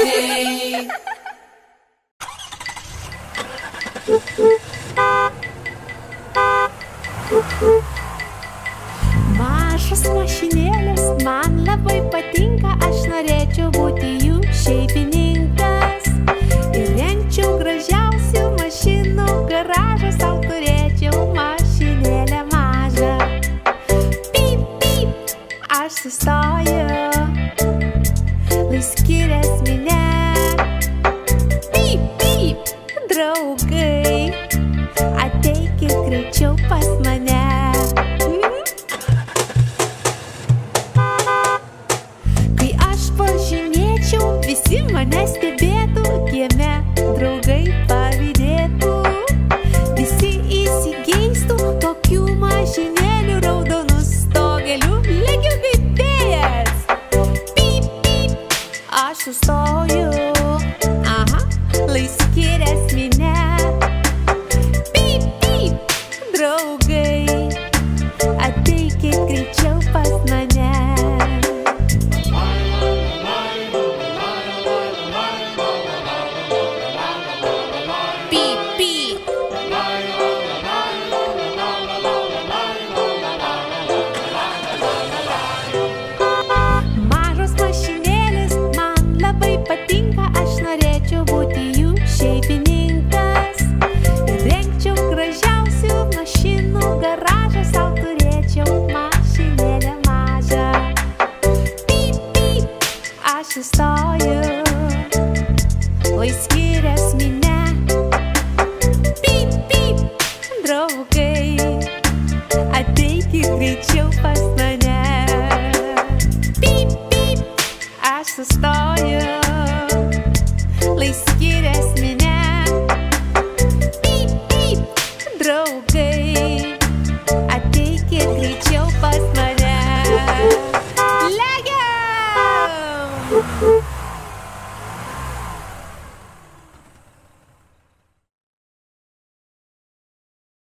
draugai. Mažos mašinėlės man labai patinka, aš norėčiau būti jų šeimininkas. Įrengčiau gražiausių mašinų garažą, sau turėčiau mašinėlę mažą. Pyp, pyp, aš sustoju, lai skirias minia. Pyp, pyp, draugai, ateikit greičiau pas mane. Visi mane stebėtų, kieme draugai pavydėtų. Visi įsigeistų tokių mašinėlių, raudonų stogelių, legiu kaip vėjas. Pyp, pyp, aš sustoju, aha, lai skirias minia. Pyp, pyp, draugai, ateikit greičiau pas mane. Patinka, aš norėčiau būti jų šeimininkas. Įrengčiau gražiausių mašinų garažą, sau turėčiau mašinėlę mažą. Pyp, pyp, aš sustoju, lai skirias minia. Pyp, pyp, draugai, ateikit greičiau pas mane. Pyp, pyp, aš sustoju, lai